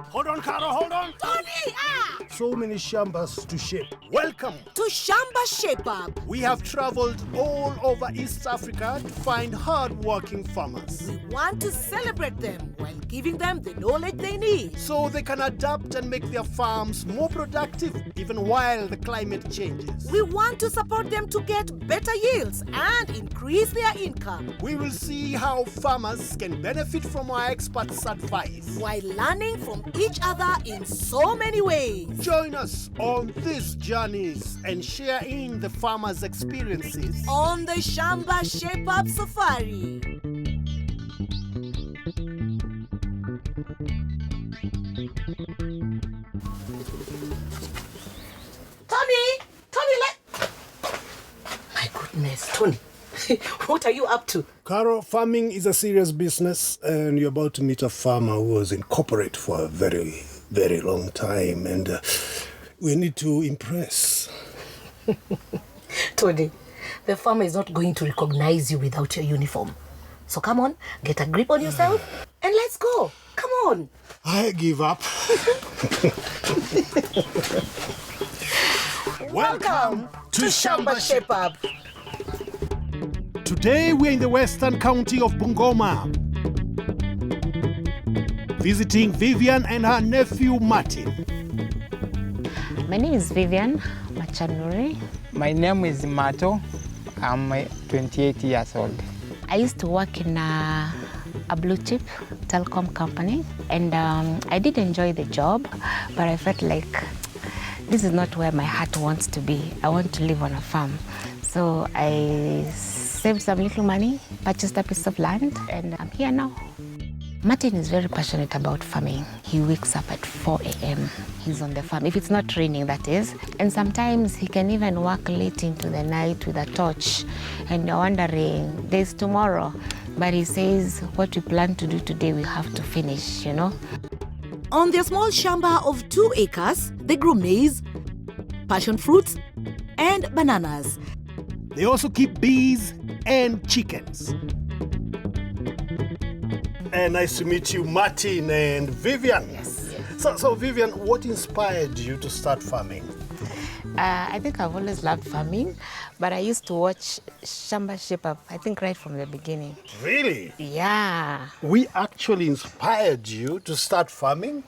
Hold on, Caro, hold on. Tony, So many shambas to shape. Welcome. to Shamba Shape-Up. We have traveled all over East Africa to find hard-working farmers, We want to celebrate them while giving them the knowledge they need. so they can adapt and make their farms more productive even while the climate changes. We want to support them to get better yields and increase their income We will see how farmers can benefit from our experts' advice. while learning from each other in so many ways. Join us on these journeys and share in the farmers' experiences. On the Shamba Shape-Up Safari. Tony, My goodness, Tony, what are you up to? Caro, farming is a serious business, and you're about to meet a farmer who was in corporate for a very, very long time, and we need to impress. Tony, the farmer is not going to recognize you without your uniform. So come on, get a grip on yourself and let's go. Come on. I give up. Welcome to Shamba Shape-Up. Today we're in the western county of Bungoma, visiting Vivian and her nephew Martin. My name is Vivian Machanuri. My name is Mato. I'm 28 years old. I used to work in a blue chip telecom company, and I did enjoy the job, but I felt like this is not where my heart wants to be. I want to live on a farm. So I saved some little money, purchased a piece of land, and I'm here now. Martin is very passionate about farming. He wakes up at 4 a.m. He's on the farm, if it's not raining, that is. And sometimes he can even work late into the night with a torch. And you're wondering, there's tomorrow. But he says, what we plan to do today, we have to finish, you know? On their small shamba of 2 acres, they grow maize, passion fruits, and bananas. They also keep bees and chickens. And nice to meet you, Martin and Vivian. Yes. So Vivian, what inspired you to start farming? I think I've always loved farming, but I used to watch Shamba Shape-Up, I think right from the beginning. Really? Yeah. We actually inspired you to start farming?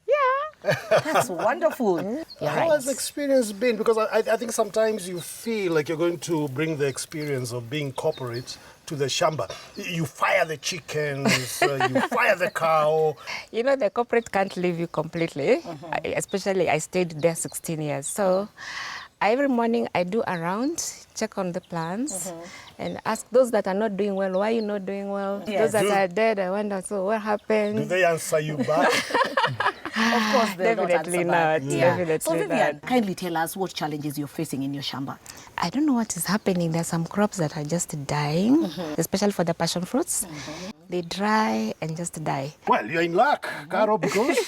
Yeah. That's wonderful. You're How right. has the experience been? Because I think sometimes you feel like you're going to bring the experience of being corporate to the shamba. You fire the chickens, you fire the cow. You know, the corporate can't leave you completely. Especially, I stayed there 16 years. So every morning I do a round, check on the plants, and ask those that are not doing well, why are you not doing well? Yes. Those that are dead, I wonder, so what happened? Do they answer you back? Of course, they'll Definitely not answer not. that. Definitely So Vivian, not. kindly tell us what challenges you're facing in your shamba. I don't know what is happening. There's some crops that are just dying, especially for the passion fruits. They dry and just die. Well, you're in luck, Caro, because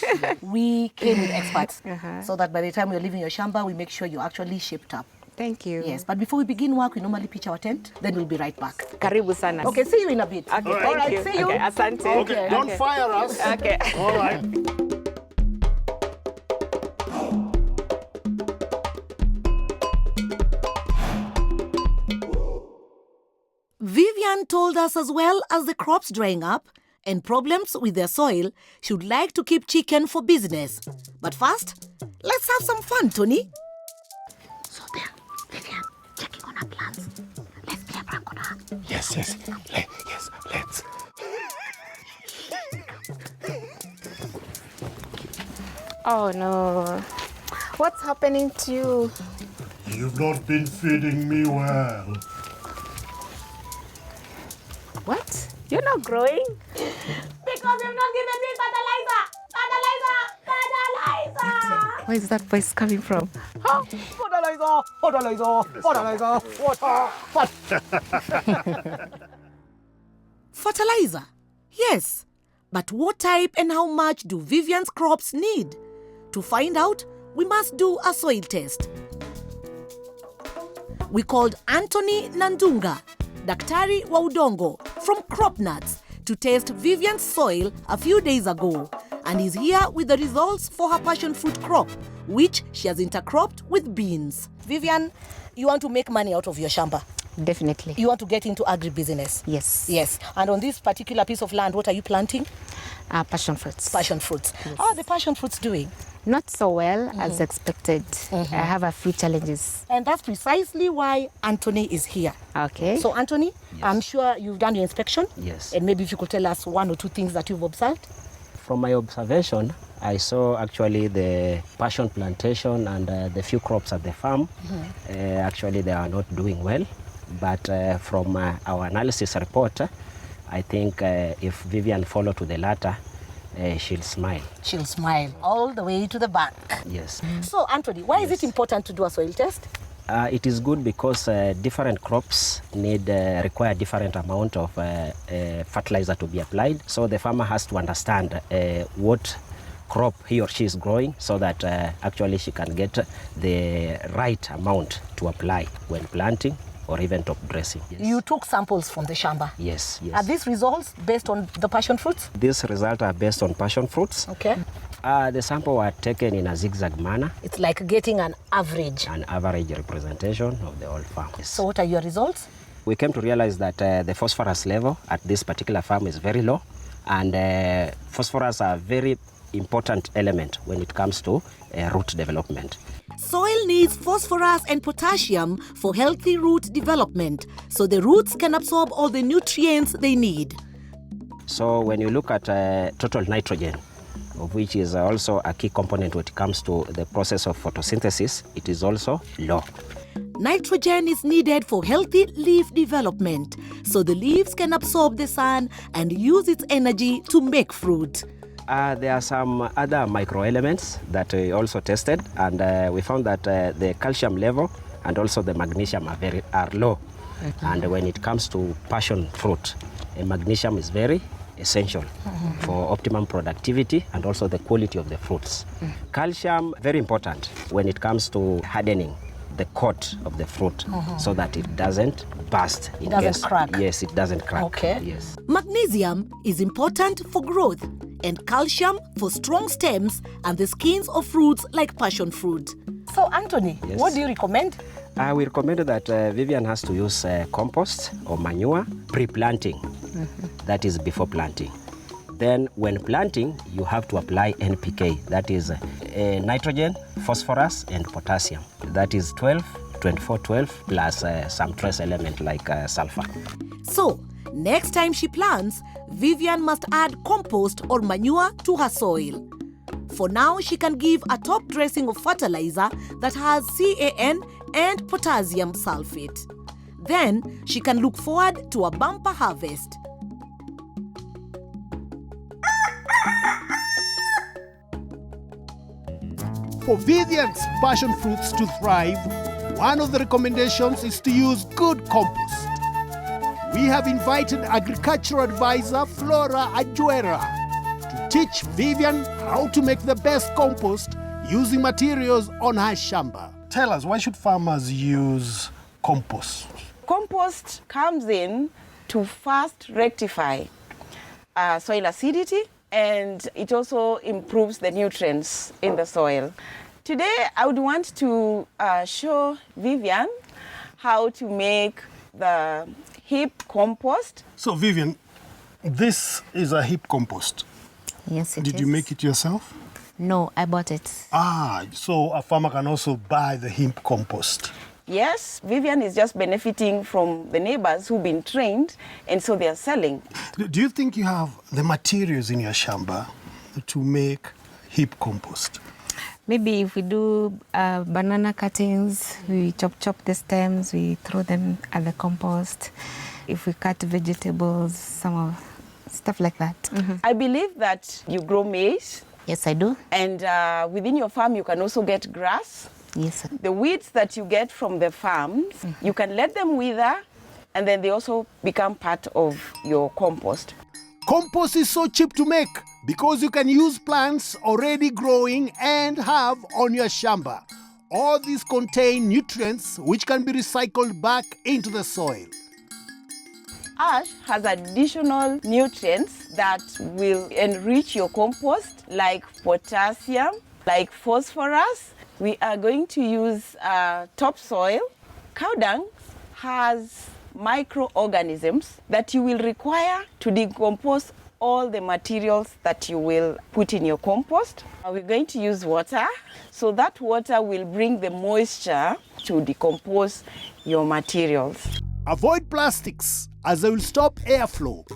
We came with experts so that by the time you're leaving your shamba, we make sure you're actually shaped up. Thank you. Yes, but before we begin work, we normally pitch our tent, then we'll be right back. Karibu sana. Okay, see you in a bit. Okay, All thank right. you. See you. Okay, asante. okay, don't fire us. Okay. All right. Vivian told us as well as the crops drying up and problems with their soil, she'd like to keep chicken for business. But first, let's have some fun, Tony. So there, Vivian, checking on her plants. Let's play a prank on her. Yes, let's. Oh no. What's happening to you? You've not been feeding me well. What? You're not growing? Because you've not given me fertilizer! Where is that voice coming from? Fertilizer? Yes. But what type and how much do Vivian's crops need? To find out, we must do a soil test. We called Anthony Nandunga, Daktari wa Udongo from Crop Nuts, to test Vivian's soil a few days ago. and is here with the results for her passion fruit crop, which she has intercropped with beans. Vivian, you want to make money out of your shamba? Definitely. You want to get into agribusiness? Yes. Yes. And on this particular piece of land, what are you planting? Passion fruits. Passion fruits. Yes. How are the passion fruits doing? Not so well as expected. I have a few challenges. And that's precisely why Anthony is here. Okay. So, Anthony, I'm sure you've done your inspection. Yes. And maybe if you could tell us one or two things that you've observed. From my observation, I saw actually the passion plantation and the few crops at the farm. Actually, they are not doing well. But from our analysis report, I think if Vivian follow to the latter, she'll smile. She'll smile all the way to the bank. Yes. So, Anthony, why is it important to do a soil test? It is good because different crops require different amount of fertilizer to be applied. So the farmer has to understand what crop he or she is growing so that actually she can get the right amount to apply when planting or even top dressing. Yes. You took samples from the shamba. Yes, yes. Are these results based on the passion fruits? These results are based on passion fruits. Okay. The sample were taken in a zigzag manner. It's like getting an average. An average representation of the whole farm. Yes. So what are your results? We came to realize that the phosphorus level at this particular farm is very low, and phosphorus are a very important element when it comes to root development. Soil needs phosphorus and potassium for healthy root development, so the roots can absorb all the nutrients they need. So when you look at total nitrogen, of which is also a key component when it comes to the process of photosynthesis, it is also low. Nitrogen is needed for healthy leaf development, so the leaves can absorb the sun and use its energy to make fruit. There are some other microelements that we also tested, and we found that the calcium level and also the magnesium are low. And when it comes to passion fruit, magnesium is very essential for optimum productivity and also the quality of the fruits. Calcium, very important when it comes to hardening the coat of the fruit so that it doesn't burst. It doesn't crack. Yes, it doesn't crack. Okay. Yes. Magnesium is important for growth and calcium for strong stems and the skins of fruits like passion fruit. So, Anthony, Yes. what do you recommend? We recommend that Vivian has to use compost or manure pre-planting. That is before planting. Then when planting, you have to apply NPK. That is nitrogen, phosphorus, and potassium. That is 12, 24, 12, plus some trace element like sulfur. So, next time she plants, Vivian must add compost or manure to her soil. For now, she can give a top dressing of fertilizer that has CAN and potassium sulfate. Then, she can look forward to a bumper harvest. For Vivian's passion fruits to thrive, one of the recommendations is to use good compost. We have invited agricultural advisor Flora Ajuera to teach Vivian how to make the best compost using materials on her shamba. Tell us, why should farmers use compost? Compost comes in to first rectify soil acidity, and it also improves the nutrients in the soil. Today, I would want to show Vivian how to make the heap compost. So, Vivian, this is a heap compost. Yes, it is. Did you make it yourself? No, I bought it. So a farmer can also buy the heap compost. Yes, Vivian is just benefiting from the neighbors who've been trained, and so they are selling. Do you think you have the materials in your shamba to make heap compost? Maybe if we do banana cuttings, we chop the stems, we throw them at the compost. If we cut vegetables, some of stuff like that. I believe that you grow maize, Yes, I do. and within your farm you can also get grass. Yes. The weeds that you get from the farms, you can let them wither, and then they also become part of your compost. Compost is so cheap to make because you can use plants already growing and have on your shamba. All these contain nutrients which can be recycled back into the soil. ash has additional nutrients that will enrich your compost, like potassium, like phosphorus. We are going to use topsoil. Cow dung has microorganisms that you will require to decompose all the materials that you will put in your compost. We're going to use water, so that water will bring the moisture to decompose your materials. Avoid plastics, as they will stop airflow.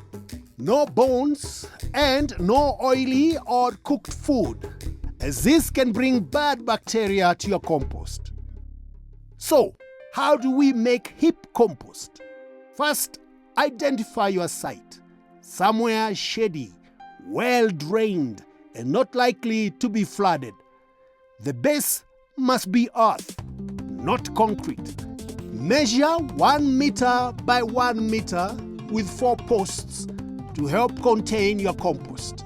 No bones and no oily or cooked food, as this can bring bad bacteria to your compost. So, how do we make hip compost? First, identify your site. Somewhere shady, well drained, and not likely to be flooded. The base must be earth, not concrete. Measure 1 meter by 1 meter with 4 posts to help contain your compost.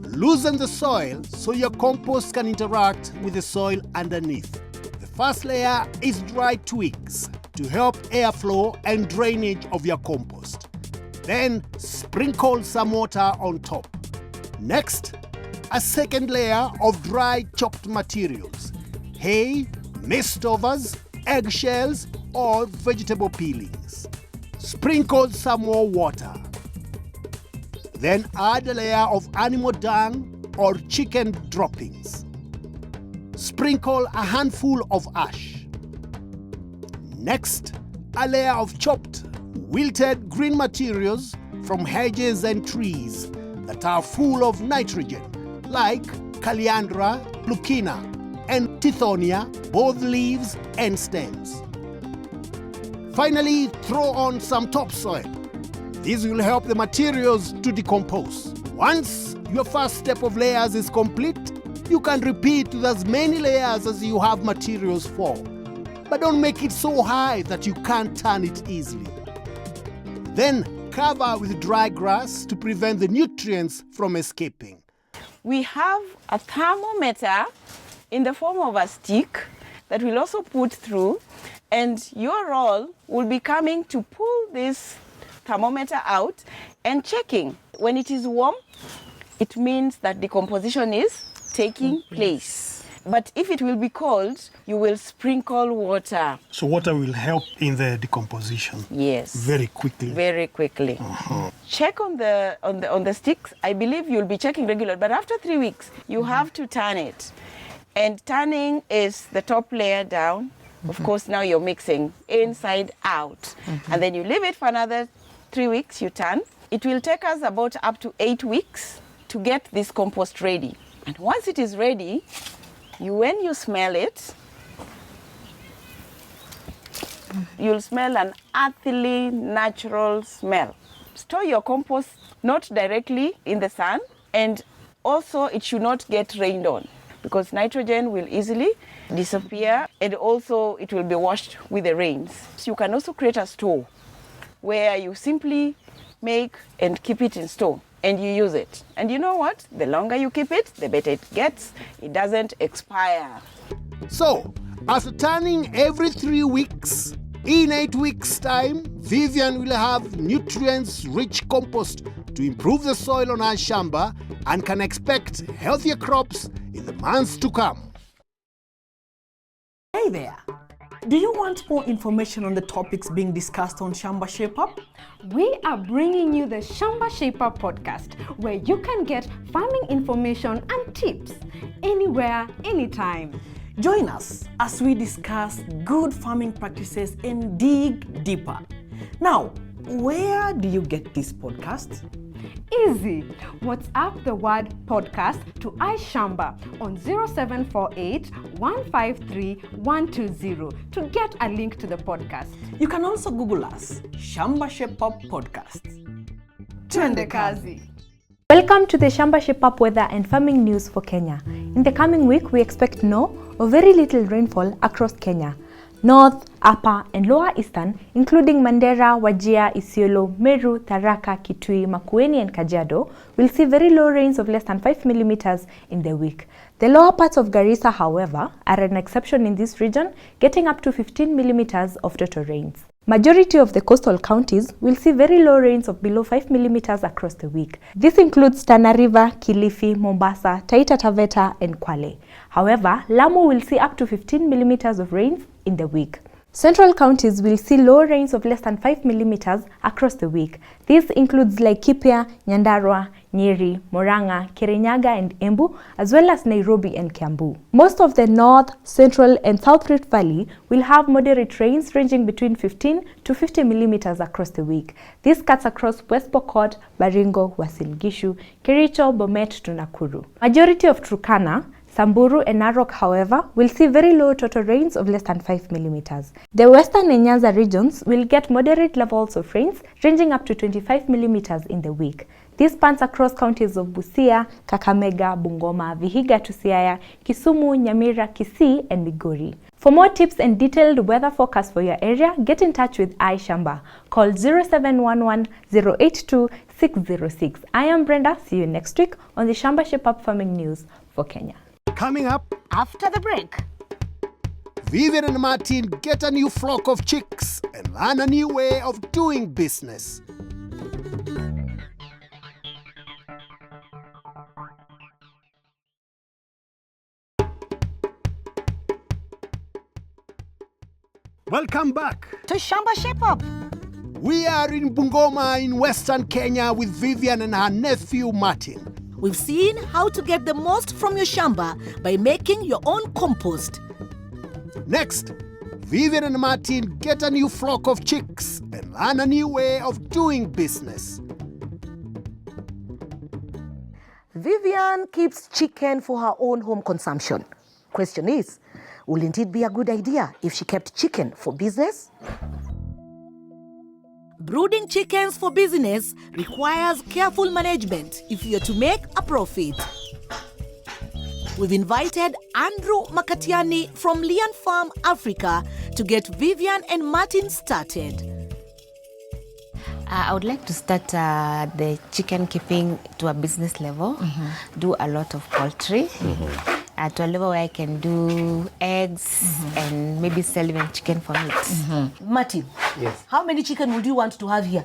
Loosen the soil so your compost can interact with the soil underneath. The first layer is dry twigs to help airflow and drainage of your compost. Then sprinkle some water on top. Next, a second layer of dry chopped materials: hay, leftovers, eggshells, or vegetable peelings. Sprinkle some more water. Then add a layer of animal dung or chicken droppings. Sprinkle a handful of ash. Next, a layer of chopped, wilted green materials from hedges and trees that are full of nitrogen, like Calliandra, Lucina, and Tithonia, both leaves and stems. Finally, throw on some topsoil. This will help the materials to decompose. Once your first step of layers is complete, you can repeat with as many layers as you have materials for. But don't make it so high that you can't turn it easily. Then cover with dry grass to prevent the nutrients from escaping. We have a thermometer in the form of a stick that we'll also put through, and your role will be coming to pull this thermometer out and checking. When it is warm, it means that decomposition is taking place. But if it will be cold, you will sprinkle water. So water will help in the decomposition. Yes. Very quickly. Very quickly. Check on the sticks. I believe you'll be checking regularly, but after 3 weeks, you have to turn it. And turning is the top layer down. Of course, now you're mixing inside out. And then you leave it for another 3 weeks, you turn. It will take us about up to 8 weeks to get this compost ready. And once it is ready, when you smell it, you'll smell an earthly, natural smell. Store your compost not directly in the sun, and also it should not get rained on, because nitrogen will easily disappear, and also it will be washed with the rains. So you can also create a store where you simply make and keep it in store, and you use it. And you know what? The longer you keep it, the better it gets. It doesn't expire. So, after turning every 3 weeks, in 8 weeks' time, Vivian will have nutrients-rich compost to improve the soil on our shamba and can expect healthier crops in the months to come. Hey there! Do you want more information on the topics being discussed on Shamba Shape-Up? We are bringing you the Shamba Shape-Up podcast, where you can get farming information and tips anywhere, anytime. Join us as we discuss good farming practices and dig deeper. Now, where do you get this podcast? Easy. WhatsApp the word podcast to iShamba on 0748 153 120 to get a link to the podcast. You can also Google us, Shamba Shape-Up Podcast. Twende kazi. Welcome to the Shamba Shape-Up weather and farming news for Kenya. In the coming week, we expect no or very little rainfall across Kenya. North, Upper and Lower Eastern, including Mandera, Wajir, Isiolo, Meru, Tharaka, Kitui, Makueni and Kajiado, will see very low rains of less than 5 millimeters in the week. The lower parts of Garissa, however, are an exception in this region, getting up to 15 millimeters of total rains. Majority of the coastal counties will see very low rains of below 5 millimeters across the week. This includes Tana River, Kilifi, Mombasa, Taita Taveta, and Kwale. However, Lamu will see up to 15 millimeters of rains in the week. Central counties will see low rains of less than 5 millimeters across the week. This includes Laikipia, Nyandarua, Nyeri, Murang'a, Kirinyaga and Embu, as well as Nairobi and Kiambu. Most of the North, Central and South Rift Valley will have moderate rains ranging between 15 to 50 millimeters across the week. This cuts across West Pokot, Baringo, Uasin Gishu, Kericho, Bomet to Nakuru. Majority of Turkana, Samburu and Narok, however, will see very low total rains of less than 5 millimeters. The Western and Nyanza regions will get moderate levels of rains ranging up to 25 millimeters in the week. This spans across counties of Busia, Kakamega, Bungoma, Vihiga to Siaya, Kisumu, Nyamira, Kisii and Migori. For more tips and detailed weather forecast for your area, get in touch with iShamba. Call 0711 082 606. I am Brenda. See you next week on the Shamba Shape-Up Farming News for Kenya. Coming up, After the break. Vivian and Martin get a new flock of chicks and learn a new way of doing business. Welcome back. To Shamba Shape-Up. We are in Bungoma in Western Kenya with Vivian and her nephew Martin. We've seen how to get the most from your shamba by making your own compost. Next, Vivian and Martin get a new flock of chicks and learn a new way of doing business. Vivian keeps chicken for her own home consumption. Question is, wouldn't it be a good idea if she kept chicken for business? Brooding chickens for business requires careful management if you're to make a profit. We've invited Andrew Makatiani from Lian Farm, Africa, to get Vivian and Martin started. I would like to start the chicken keeping to a business level, do a lot of poultry, to a level where I can do eggs and maybe sell even chicken for meat. Martin, Yes, how many chicken would you want to have here?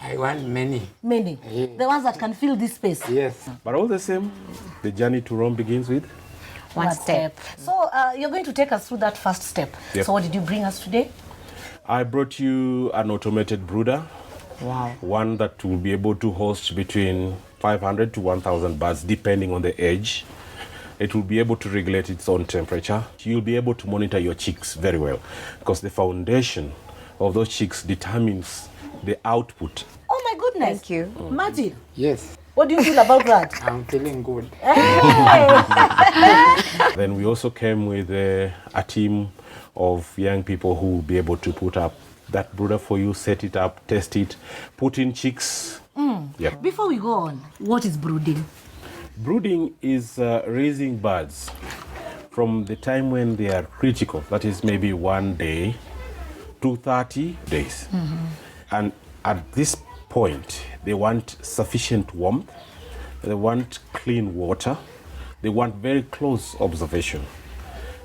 I want many. Many. Yes. The ones that can fill this space. Yes. But all the same, the journey to Rome begins with One step. So you're going to take us through that first step. Yep. So what did you bring us today? I brought you an automated brooder. Wow. One that will be able to host between 500 to 1,000 birds, depending on the age. It will be able to regulate its own temperature. You'll be able to monitor your chicks very well because the foundation of those chicks determines the output. Oh my goodness. Thank you. Martin, Yes, what do you feel about that? I'm feeling good. Then we also came with a team of young people who will be able to put up that brooder for you, set it up, test it, put in chicks. Yep. Before we go on, what is brooding? Brooding is raising birds from the time when they are critical, that is maybe 1 day to 30 days. And at this point, they want sufficient warmth, they want clean water, they want very close observation.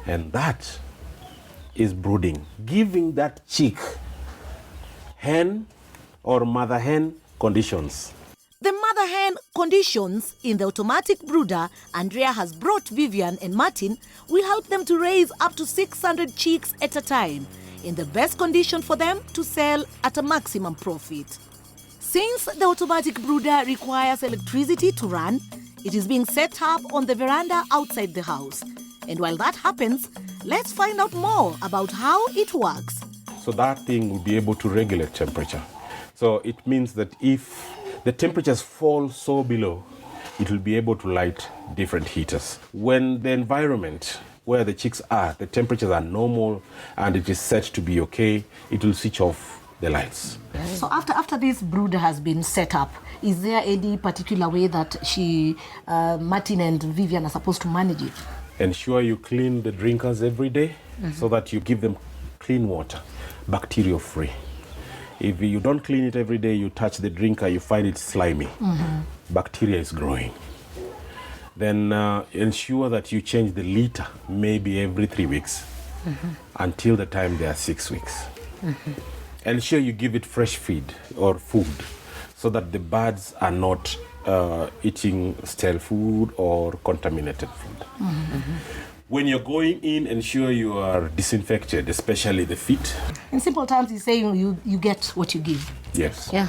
And that is brooding, giving that chick hen or mother hen conditions. The mother hen conditions in the automatic brooder Andrea has brought Vivian and Martin will help them to raise up to 600 chicks at a time in the best condition for them to sell at a maximum profit. Since the automatic brooder requires electricity to run, it is being set up on the veranda outside the house. And while that happens, let's find out more about how it works. So that thing will be able to regulate temperature. So it means that if the temperatures fall so below, it will be able to light different heaters. When the environment where the chicks are, the temperatures are normal and it is set to be okay, it will switch off the lights. So after this brooder has been set up, is there any particular way that Martin and Vivian are supposed to manage it? Ensure you clean the drinkers every day so that you give them clean water, bacteria free. If you don't clean it every day, you touch the drinker, you find it slimy. Bacteria is growing. Then ensure that you change the litter maybe every 3 weeks until the time they are 6 weeks. Ensure you give it fresh feed or food so that the birds are not eating stale food or contaminated food. When you're going in, ensure you are disinfected, especially the feet. In simple terms, he's saying you get what you give. Yes. Yeah.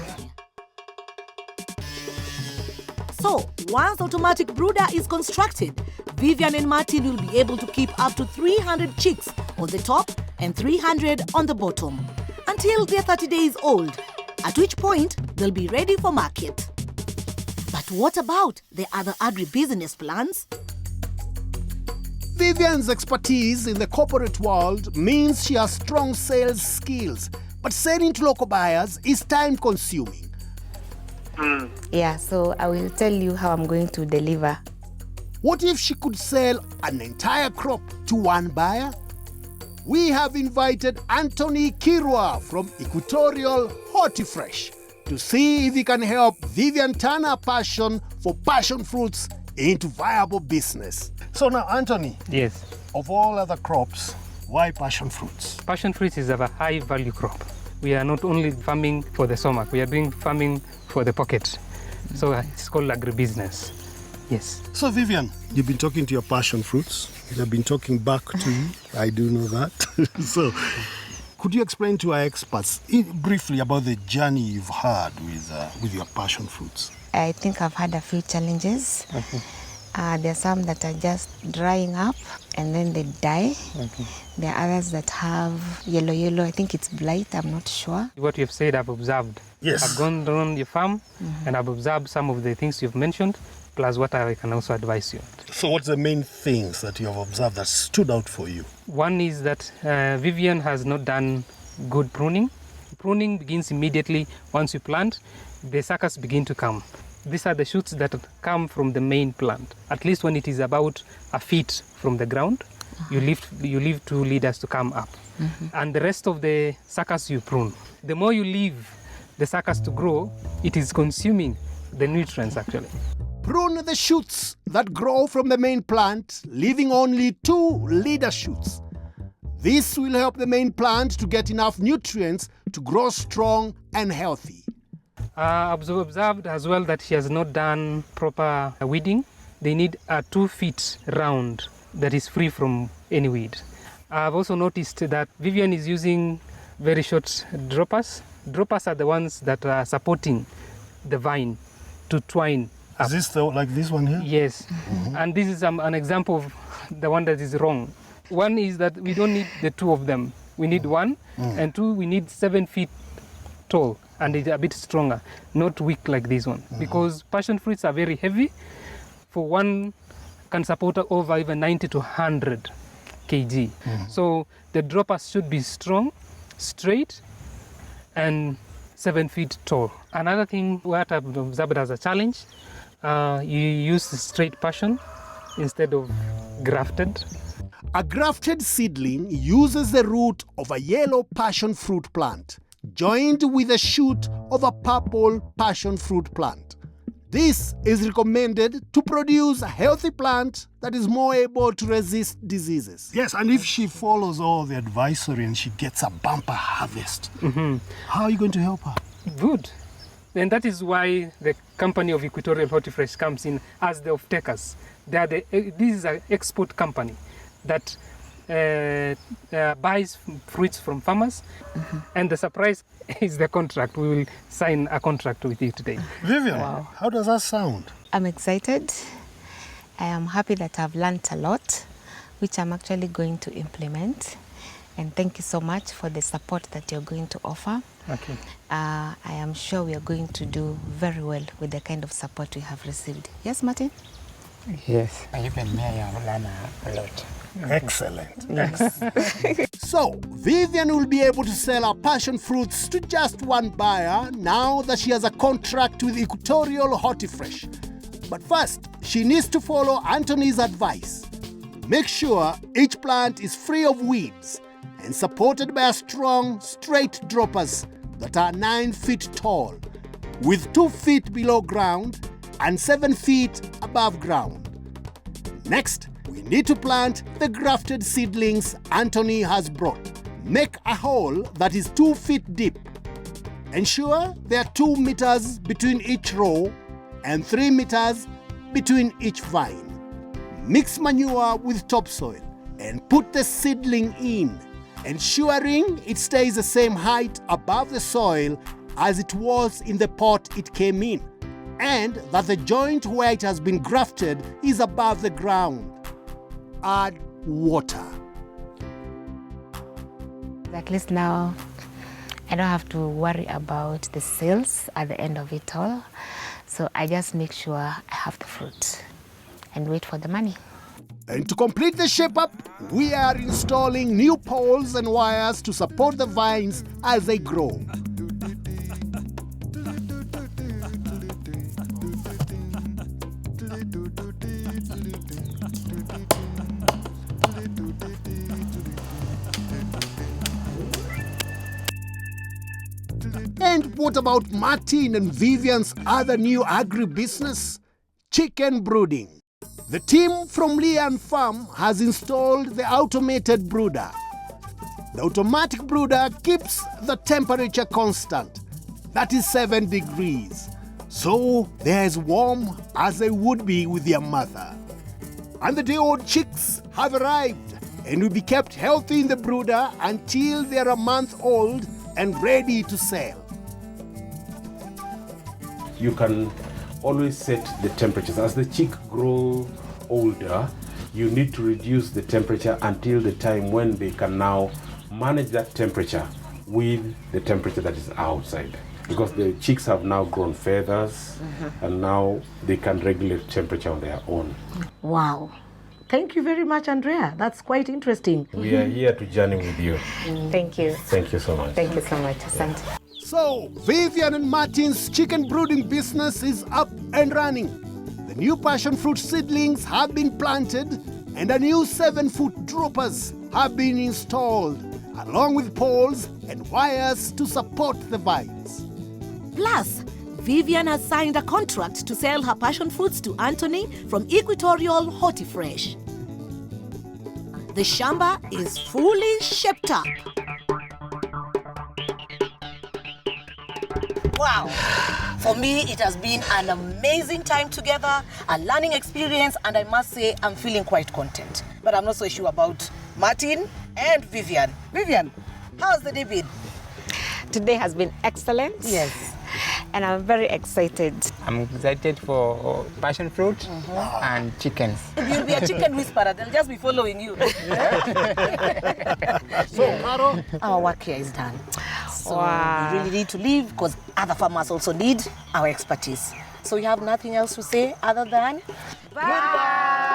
So, once the automatic brooder is constructed, Vivian and Martin will be able to keep up to 300 chicks on the top and 300 on the bottom until they're 30 days old, at which point they'll be ready for market. But what about the other agribusiness plans? Vivian's expertise in the corporate world means she has strong sales skills, but selling to local buyers is time-consuming. Yeah, so I will tell you how I'm going to deliver. What if she could sell an entire crop to one buyer? We have invited Anthony Kirwa from Equatorial Hortifresh to see if he can help Vivian turn her passion for passion fruits into viable business. So now, Anthony, Yes. of all other crops, why passion fruits? Passion fruit is a high value crop. We are not only farming for the stomach, we are doing farming for the pocket. So it's called agribusiness. Yes. So Vivian, you've been talking to your passion fruits. They've been talking back to you. I do know that. So could you explain to our experts briefly about the journey you've had with your passion fruits? I think I've had a few challenges. There are some that are just drying up and then they die. There are others that have yellow. I think it's blight, I'm not sure. What you've said, I've observed. Yes. I've gone around your farm and I've observed some of the things you've mentioned, plus what I can also advise you. So what's the main things that you have observed that stood out for you? One is that Vivian has not done good pruning. Pruning begins immediately once you plant, the suckers begin to come. These are the shoots that come from the main plant. At least when it is about a feet from the ground, you leave 2 leaders to come up. And the rest of the suckers you prune. The more you leave the suckers to grow, it is consuming the nutrients actually. Prune the shoots that grow from the main plant, leaving only 2 leader shoots. This will help the main plant to get enough nutrients to grow strong and healthy. I've observed as well that she has not done proper weeding. They need a 2 feet round that is free from any weed. I've also noticed that Vivian is using very short droppers. Droppers are the ones that are supporting the vine to twine up. Is this like this one here? Yes. And this is an example of the one that is wrong. One is that we don't need the 2 of them. We need 1, and 2, we need 7 feet tall. And it's a bit stronger, not weak like this one. Because passion fruits are very heavy. For one can support over even 90 to 100 kg. So the droppers should be strong, straight, and 7 feet tall. Another thing what I've observed as a challenge, you use straight passion instead of grafted. A grafted seedling uses the root of a yellow passion fruit plant, joined with a shoot of a purple passion fruit plant. This is recommended to produce a healthy plant that is more able to resist diseases. Yes, and if she follows all the advisory and she gets a bumper harvest, how are you going to help her? Good. And that is why the company of Equatorial Hortifresh comes in as the off-takers. This is an export company that buys fruits from farmers, and the surprise is the contract. We will sign a contract with you today. Vivian, how does that sound? I'm excited. I am happy that I've learned a lot, which I'm actually going to implement. And thank you so much for the support that you're going to offer. Okay. I am sure we are going to do very well with the kind of support we have received. Yes, Martin? Yes, even me, I have learned a lot. Excellent. So, Vivian will be able to sell her passion fruits to just one buyer now that she has a contract with Equatorial Hortifresh. But first, she needs to follow Anthony's advice. Make sure each plant is free of weeds and supported by a strong, straight droppers that are 9 feet tall, with 2 feet below ground and 7 feet above ground. Next, we need to plant the grafted seedlings Anthony has brought. Make a hole that is 2 feet deep. Ensure there are 2 meters between each row and 3 meters between each vine. Mix manure with topsoil and put the seedling in, ensuring it stays the same height above the soil as it was in the pot it came in, and that the joint where it has been grafted is above the ground. Add water. At least now I don't have to worry about the sales at the end of it all. So I just make sure I have the fruit and wait for the money. And to complete the shape-up, we are installing new poles and wires to support the vines as they grow. And what about Martin and Vivian's other new agri-business? Chicken brooding. The team from Lian Farm has installed the automated brooder. The automatic brooder keeps the temperature constant, that is 7 degrees. So they're as warm as they would be with their mother. And the day-old chicks have arrived and will be kept healthy in the brooder until they're a month old and ready to sell. You can always set the temperatures. As the chick grows older, you need to reduce the temperature until the time when they can now manage that temperature with the temperature that is outside. Because the chicks have now grown feathers and now they can regulate temperature on their own. Wow. Thank you very much, Andrea. That's quite interesting. We are here to journey with you. Thank you. Thank you so much. Thank you so much, Asante. So, Vivian and Martin's chicken brooding business is up and running. The new passion fruit seedlings have been planted and a new 7-foot droppers have been installed, along with poles and wires to support the vines. Plus, Vivian has signed a contract to sell her passion fruits to Anthony from Equatorial Hortifresh. The Shamba is fully shaped up. Wow! For me, it has been an amazing time together, a learning experience, and I must say I'm feeling quite content. But I'm not so sure about Martin and Vivian. Vivian, how's the day been? Today has been excellent. Yes. And I'm very excited. I'm excited for passion fruit and chickens. You'll be a chicken whisperer, they'll just be following you. So, Caro, our work here is done. So Wow. we really need to leave because other farmers also need our expertise. So you have nothing else to say other than Bye.